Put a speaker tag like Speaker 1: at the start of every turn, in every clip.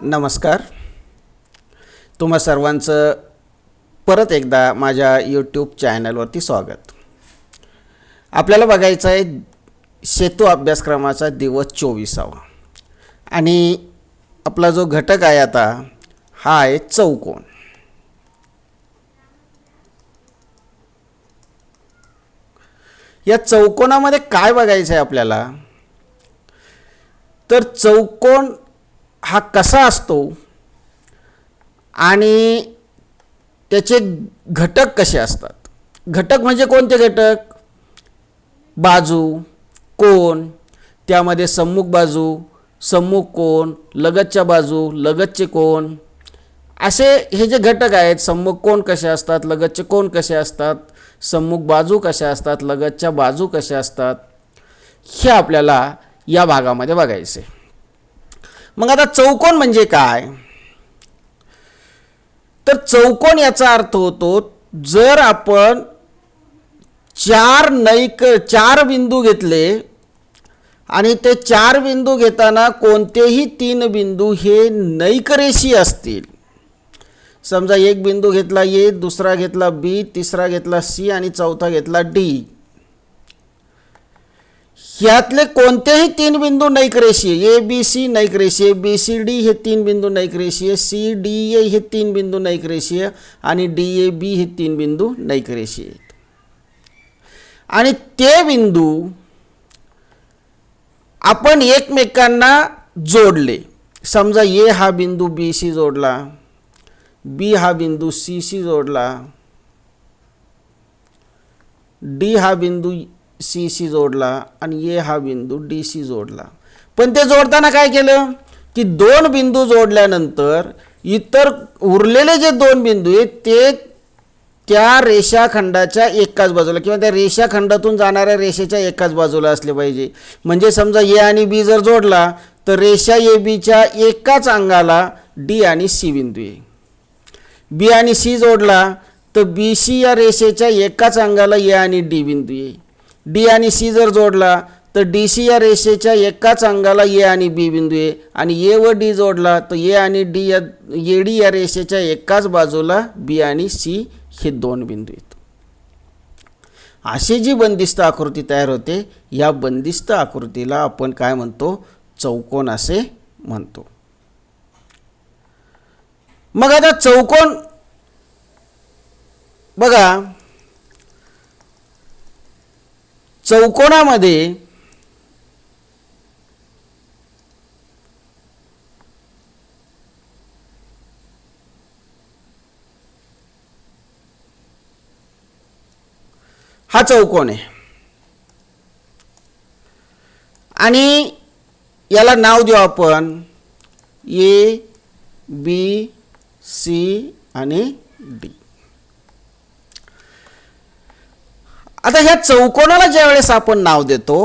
Speaker 1: नमस्कार. तुम्हा सर्वांचं परत एकदा माझ्या यूट्यूब चॅनलवरती स्वागत. आपल्याला बघायचं आहे सेतू अभ्यासक्रमाचा दिवस 24वा आणि आपला जो घटक आहे आता हा आहे चौकोन. या चौकोनामध्ये काय बघायचं आहे आपल्याला, तर चौकोन हा कसा असतो आणि त्याचे घटक कसे असतात. घटक म्हणजे कोणते घटक? बाजू, कोन, त्यामध्ये सम्मुख बाजू, सम्मुख कोन, लगतच्या बाजू, लगतचे कोन, असे हे जे घटक आहेत. सम्मुख कोन कसे असतात, लगतचे कोन कसे असतात, सम्मुख बाजू कशा असतात, लगतच्या बाजू कशा असतात, हे आपल्याला या भागामध्ये बघायचे. मग आता चौकोन म्हणजे काय? तर चौकोन याचा अर्थ होतो, जर आपण चार बिंदू घेतले आणि ते चार बिंदू घेताना कोणतेही तीन बिंदू हे नैकरेषीय असतील. समजा एक बिंदू घेतला ए, दुसरा घेतला बी, तिसरा घेतला सी आणि चौथा घेतला डी. ह्यातले कोणतेही तीन बिंदू नैकरेषीय, ए बी सी नैकरेषीय, बी सी डी हे तीन बिंदू नैकरेषीय, सी डी ए हे तीन बिंदू नैकरेषीय आणि डी ए बी हे तीन बिंदू नैकरेषीय आहेत. आणि ते बिंदू आपण एकमेकांना जोडले. समजा ए हा बिंदू बी शी जोडला, बी हा बिंदू सी शी जोडला, डी हा बिंदू सी शी जोडला आणि ए हा बिंदू डी शी जोडला. पण ते जोडताना काय केलं की दोन बिंदू जोडल्यानंतर इतर उरलेले जे दोन बिंदू आहेत ते त्या रेषाखंडाच्या एकाच बाजूला किंवा त्या रेषाखंडातून जाणाऱ्या रेषेच्या एकाच बाजूला असले पाहिजे. म्हणजे समजा ए आणि बी जर जोडला तर रेषा ए बीच्या एकाच अंगाला डी आणि सी बिंदू आहे. बी आणि सी जोडला तर बी सी या रेषेच्या एकाच अंगाला ए आणि डी बिंदू आहे. डी आणि सी जर जोडला तर डी सी या रेषेच्या एकाच अंगाला ए आणि बी बिंदू आहे. आणि ए व डी जोडला तर ए आणि डी या ए डी या रेषेच्या एकाच बाजूला बी आणि सी हे दोन बिंदू आहेत. अशी जी बंदिस्त आकृती तयार होते, या बंदिस्त आकृतीला आपण काय म्हणतो? चौकोन असे म्हणतो. मग आता चौकोन बघा, चौकोनामध्ये हा चौकोन आहे आणि याला नाव देऊ आपण ए बी सी आणि डी. आता ह्या चौकोनाला ज्या वेळेस आपण नाव देतो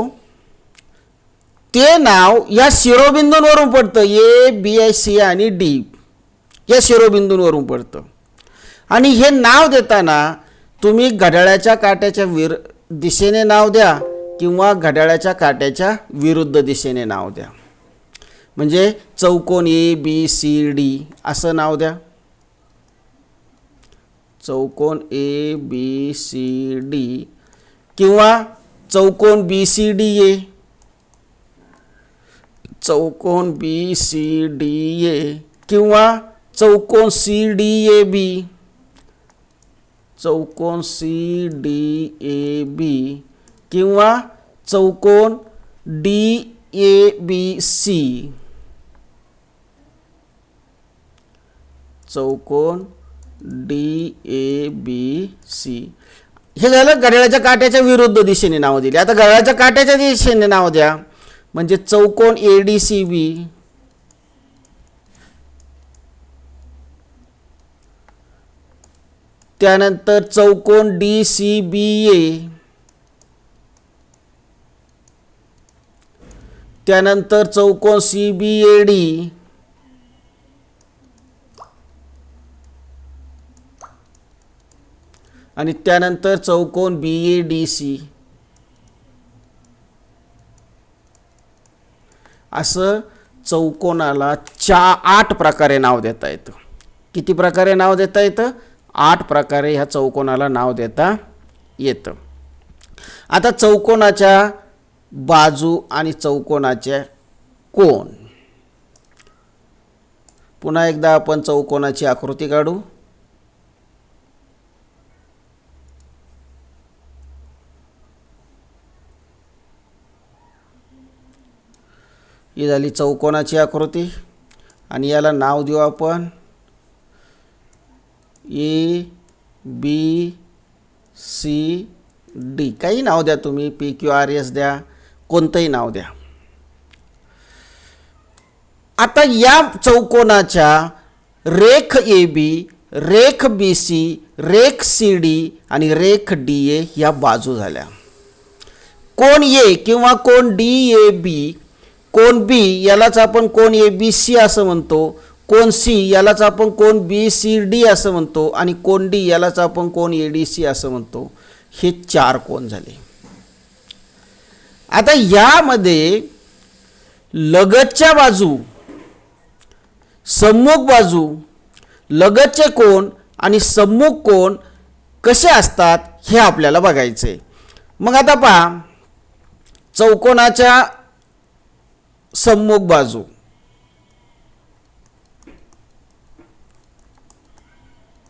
Speaker 1: ते नाव या शिरोबिंदूंवरून पडतं. ए बी सी आणि डी या शिरोबिंदूंवरून पडतं. आणि हे नाव देताना तुम्ही घड्याळाच्या काट्याच्या दिशेने नाव द्या किंवा घड्याळाच्या काट्याच्या विरुद्ध दिशेने नाव द्या. म्हणजे चौकोन ए बी सी डी असं नाव द्या. चौकोन ए बी सी डी किंवा चौकोन बी सी डी ए, चौकोन बी सी डी ए किंवा चौकोन सी डी ए बी, चौकोन सी डी ए बी किंवा चौकोन डी ए बी सी, चौकोन डी ए बी सी. हे झालं घड्याळाच्या काट्याच्या विरुद्ध दिशेने नाव दिली. आता घड्याळाच्या काट्याच्या दिशेने नाव द्या. म्हणजे चौकोन ए डी सी बी, त्यानंतर चौकोन डी सी बी ए, त्यानंतर चौकोन सी बी ए डी, आणि त्यानंतर चौकोन बी ए डी सी. असं चौकोनाला 8 प्रकारे नाव देता येतं. किती प्रकारे नाव देता येतं? 8 प्रकारे ह्या चौकोनाला नाव देता येतं. आता चौकोनाच्या बाजू आणि चौकोनाचे कोन. पुन्हा एकदा आपण चौकोनाची आकृती काढू. ही झाली चौकोनाची आकृती आणि याला नाव देऊ आपण ए बी सी डी. काही नाव द्या तुम्ही, पी क्यू आर एस द्या, कोणतंही नाव द्या. आता या चौकोनाच्या रेख ए बी, रेख बी सी, रेख सी डी आणि रेख डी ए या बाजू झाल्या. कोन ए किंवा कोन डी ए बी, कोन बी यालाच आपण कोन ए बी सी असं म्हणतो, कोन सी यालाच आपण कोन बी सी डी असं म्हणतो आणि कोन डी यालाच आपण कोन ए डी सी असं म्हणतो. हे 4 कोन झाले. आता यामध्ये लगतच्या बाजू, सम्मुख बाजू, लगतचे कोन आणि सम्मुख कोन कसे असतात हे आपल्याला बघायचे. मग आता पहा, चौकोनाच्या सम्मुख बाजू,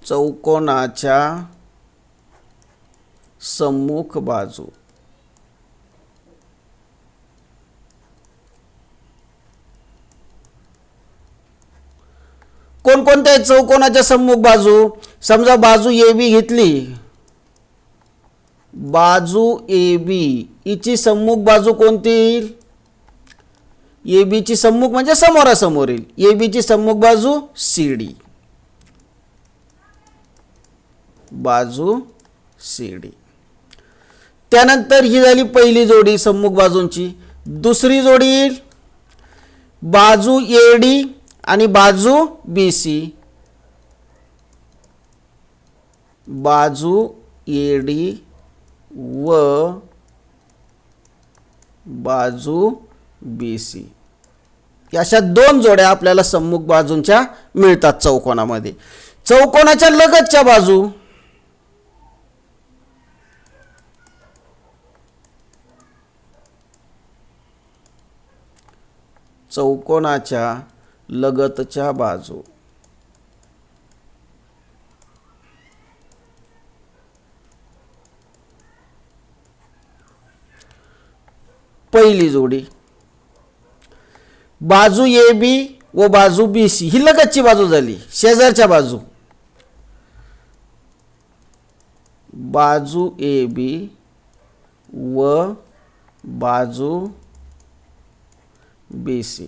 Speaker 1: चौकोनाच्या सम्मुख बाजू. कोणकोणत्या आहेत चौकोनाच्या सम्मुख बाजू? समजा बाजू ए बी घेतली, बाजू ए बी हिची सम्मुख बाजू कोणती येईल? ए बी ची सम्मुख म्हणजे समोरासमोर येईल. ए बी ची सम्मुख बाजू सी डी, बाजू सी डी. त्यानंतर ही झाली पहिली जोडी सम्मुख बाजूंची. दुसरी जोडी येईल बाजू ए डी आणि बाजू बी सी, बाजू ए डी व बाजू बी सी. अशा 2 जोड्या आपल्याला सम्मुख बाजूंच्या मिळतात चौकोनामध्ये. चौकोनाच्या लगतच्या बाजू, चौकोनाच्या लगतच्या बाजू. पहिली जोडी बाजू ए बी व बाजू बी सी ही लगतची बाजू झाली. शेजारच्या बाजू बाजू ए बी व बाजू बी सी.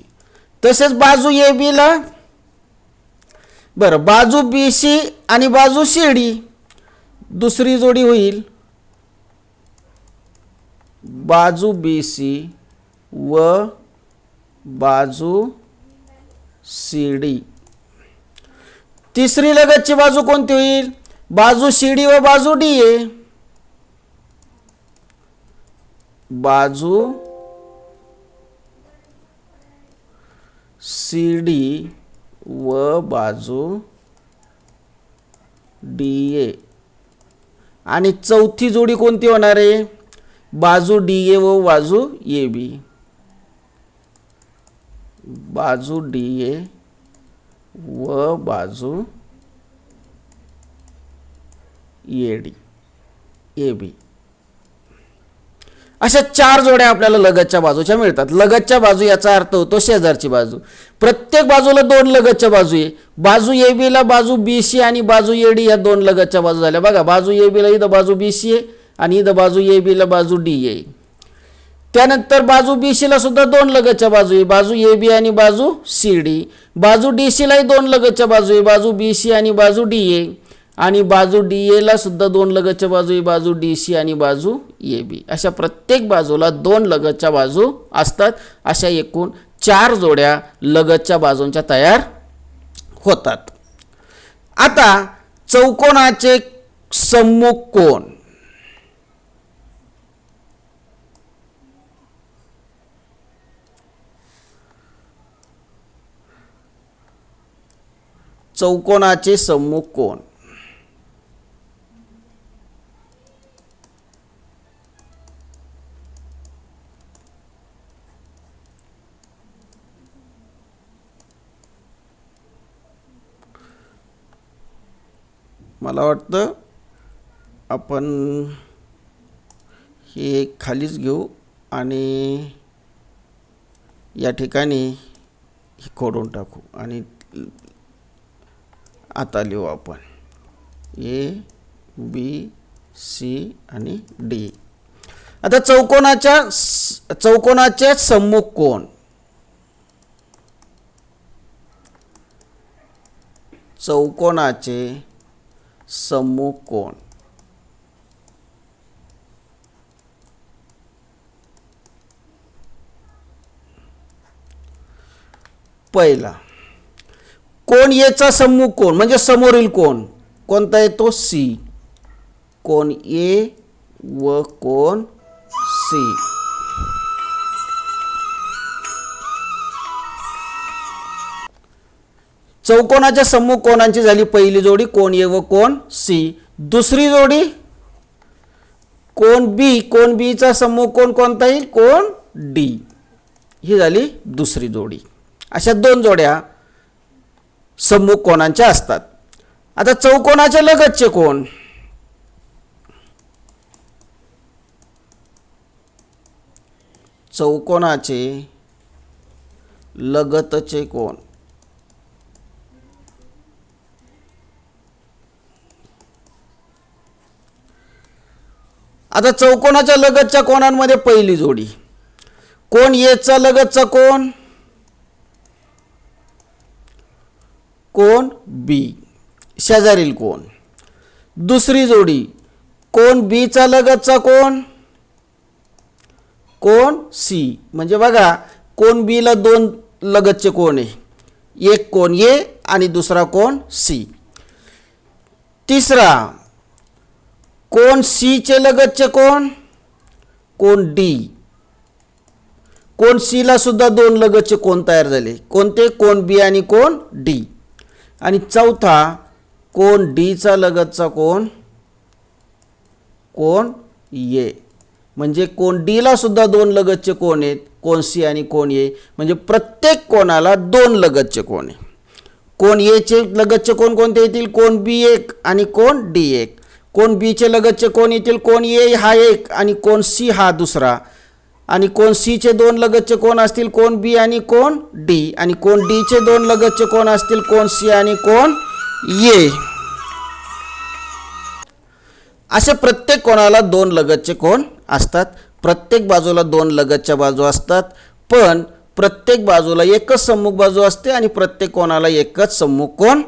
Speaker 1: तसेच बाजू ए बी ला बरं बाजू बी सी आणि बाजू सी डी दुसरी जोडी होईल बाजू बी सी व बाजू सी डी. तिसरी लगतची बाजू कोणती होईल? बाजू सी डी व बाजू डी ए, बाजू सी डी व बाजू डी ए. आणि चौथी जोडी कोणती होणार आहे? बाजू डी ए व बाजू ए बी, बाजू डी ए व बाजू ए डी ए बी. अशा 4 जोड्या आपल्याला लगतच्या बाजूच्या मिळतात. लगतच्या बाजू याचा अर्थ होतो शेजारची बाजू. प्रत्येक बाजूला 2 लगतच्या बाजू आहे. बाजू ए बी ला बाजू बी सी आणि बाजू ए डी या 2 लगतच्या बाजू झाल्या. बघा बाजू ए बी ला इथं बाजू बी सी आहे आणि इथं बाजू ए बी ला बाजू डी आहे. त्यानंतर बाजू बी सी ला सुद्धा 2 लगतच्या बाजू आहे, बाजू ए बी आणि बाजू सी डी. बाजू डी सी लाही 2 लगतच्या बाजू आहे, बाजू बी सी आणि बाजू डी ए. आणि बाजू डी ए ला सुद्धा 2 लगतच्या बाजू आहे, बाजू डी सी आणि बाजू ए बी. अशा प्रत्येक बाजूला 2 लगतच्या बाजू असतात. अशा एकूण 4 जोड्या लगतच्या बाजूंच्या तयार होतात. आता चौकोनाचे सम्मुख कोन. चौकोनाचे सम्मुख कोन. मला वाटतं आपण हे खालीच घेऊ आणि या ठिकाणी हे खोडून टाकू आणि आता लिहू आपण ए बी सी आणि डी. आता चौकोनाचे सम्मुख कोन. चौकोनाचे सम्मुख कोन. पहिला कोन ए चा सम्मुख कोन म्हणजे समोरील कोन कोणता आहे तो सी. कोन ए व कोन सी. चौकोनाच्या सम्मुख कोनांची झाली पहिली जोडी कोन ए व कोन सी. दुसरी जोडी कोन बी. कोन बी चा सम्मुख कोन कोणता येईल कोन डी. ही झाली दुसरी जोडी. अशा दोन जोड्या सम्मुख कोनांच्या असतात. आता चौकोनाचे लगतचे कोन. चौकोनाचे लगतचे कोन. आता चौकोनाच्या लगतच्या कोनांमध्ये पहिली जोडी कोन ए चा लगतचा कोन कोन बी शेजारील कोन. दुसरी जोडी कोन बी चा लगतचा कोन कोन सी. म्हणजे बघा कोन बी ला दोन लगतचे कोन आहे. एक कोन ए आणि दुसरा कोन सी. तिसरा कोन सी चे लगतचे कोन कोन डी. कोन सी ला सुद्धा दोन लगतचे कोन तयार झाले. कोणते कोन बी आणि कोन डी. आणि चौथा कोन डी चा लगतचा कोन कोन ए. म्हणजे कोन डी ला सुद्धा दोन लगतचे कोन आहेत कोन सी आणि कोन ए. म्हणजे प्रत्येक कोनाला दोन लगतचे कोन आहे. कोन ए चे लगतचे कोन कोणते येतील कोन बी एक आणि कोन डी एक. कोन बी चे लगतचे कोन येतील कोन ए हा एक आणि कोन सी हा दुसरा. आणि कोन सी चे दोन लगतचे कोन असतील कोन बी आणि कोन डी. आणि कोन डी चे दोन लगतचे कोन असतील कोन सी आणि कोन ए. असे प्रत्येक कोणाला दोन लगतचे कोन असतात. प्रत्येक बाजूला दोन लगतच्या बाजू असतात. पण प्रत्येक बाजूला एकच सम्मुख बाजू असते आणि प्रत्येक कोणाला एकच सम्मुख कोन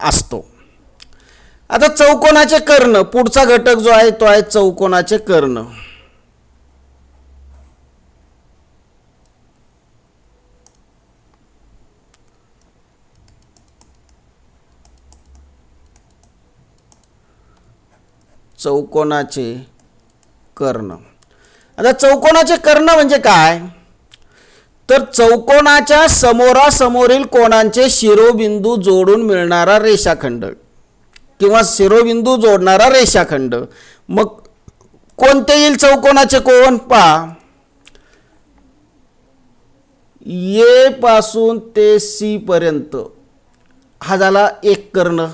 Speaker 1: असतो. आता चौकोनाचे कर्ण. पुढचा घटक जो आहे तो आहे चौकोनाचे कर्ण. चौकोनाचे कर्ण. आता चौकोनाचे कर्ण म्हणजे काय तर चौकोनाच्या समोरासमोरील कोनांचे शिरोबिंदू जोडून मिळणारा रेषाखंड किंवा शिरोबिंदू जोडणारा रेषाखंड. मग कोणते येईल चौकोनाचे कोन पहा. ए पासून ते सी पर्यंत हा झाला एक कर्ण.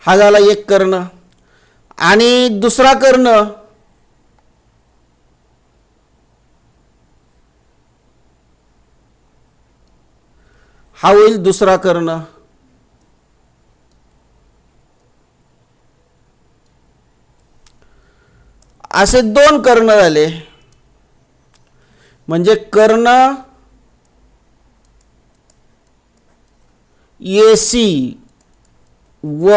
Speaker 1: हा झाला एक कर्ण. आणि दुसरा कर्ण हा होईल दुसरा कर्ण. असे दोन कर्ण झाले. म्हणजे कर्ण एसी व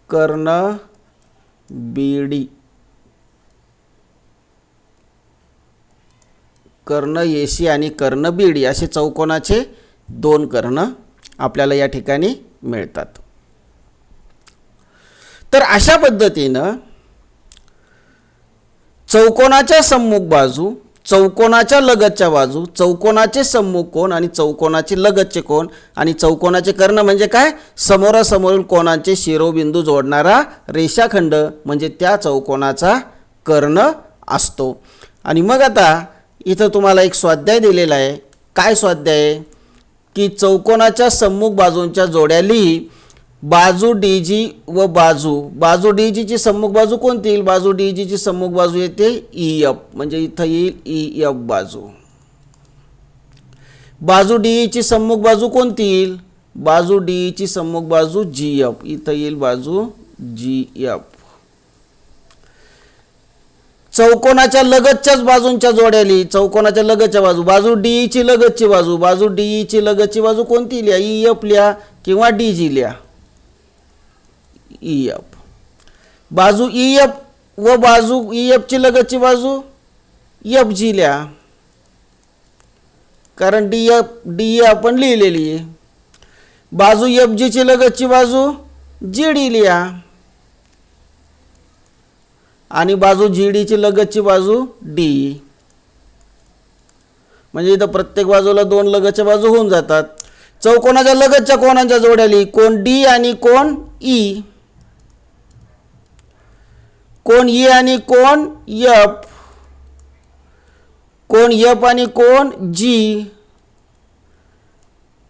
Speaker 1: कर्ण बीडी. कर्ण एसी आणि कर्ण बीडी असे चौकोनाचे दोन कर्ण आपल्याला या ठिकाणी मिळतात. तर अशा पद्धतीनं चौकोनाच्या सम्मुख बाजू, चौकोनाच्या लगतच्या बाजू, चौकोनाचे सम्मुख कोन आणि चौकोनाचे लगतचे कोन आणि चौकोनाचे कर्ण म्हणजे काय, समोरासमोरील कोनांचे शिरोबिंदू जोडणारा रेषाखंड म्हणजे त्या चौकोनाचा कर्ण असतो. आणि मग आता इथं तुम्हाला एक स्वाध्याय दिलेला आहे. काय स्वाध्याय आहे की चौकोनाच्या सम्मुख बाजूंच्या जोड्या लिही. बाजू डी जी व बाजू डी जीची सम्मुख बाजू कोणती येईल, बाजू डी जीची सम्मुख बाजू येते ई एफ, म्हणजे इथं येईल ई एफ बाजू. बाजू डी ची सम्मुख बाजू कोणती येईल, बाजू डी ची सम्मुख बाजू जी एफ, इथं येईल बाजू जी एफ. चौकोनाच्या लगतच्याच बाजूंच्या जोड्या लिही. चौकोनाच्या लगतच्या बाजू, बाजू डी ची लगतची बाजू, बाजू डी ची लगतची बाजू कोणती लिहा, ई एफ लिहा किंवा डी जी लिहा, ई एफ. बाजू ई एफ व बाजू ई एफ ची लगतची बाजू एफ जी लिहा, कारण डी ए आपण लिहिलेली आहे. बाजू एफ जी ची लगतची बाजू जी डी लिहा आणि बाजू जी डी ची लगतची बाजू डी. म्हणजे इथं प्रत्येक बाजूला दोन लगतच्या बाजू होऊन जातात. चौकोनाच्या लगतच्या कोनांच्या जोड्या लिही. कोन डी आणि कोन ई, कोन ई आणि कोन एफ, कोन एफ आणि कोन जी,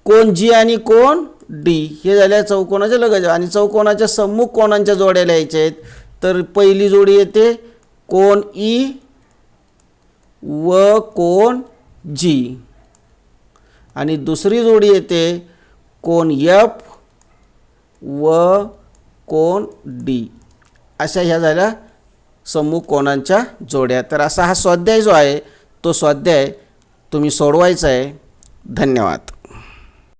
Speaker 1: कोन जी आणि कोन डी. हे झाल्या चौकोनाच्या लगतच्या. आणि चौकोनाच्या सम्मुख कोनांच्या जोड्या लिहायच्या आहेत. तर पहिली जोडी येते कोन ई व कोन जी आणि दुसरी जोडी येते कोन एफ व कोन डी. अशा ह्या झाल्या सम्मुख कोनांच्या जोड्या. तर असा हा स्वाध्याय जो आहे तो स्वाध्याय तुम्ही सोडवायचा आहे. धन्यवाद.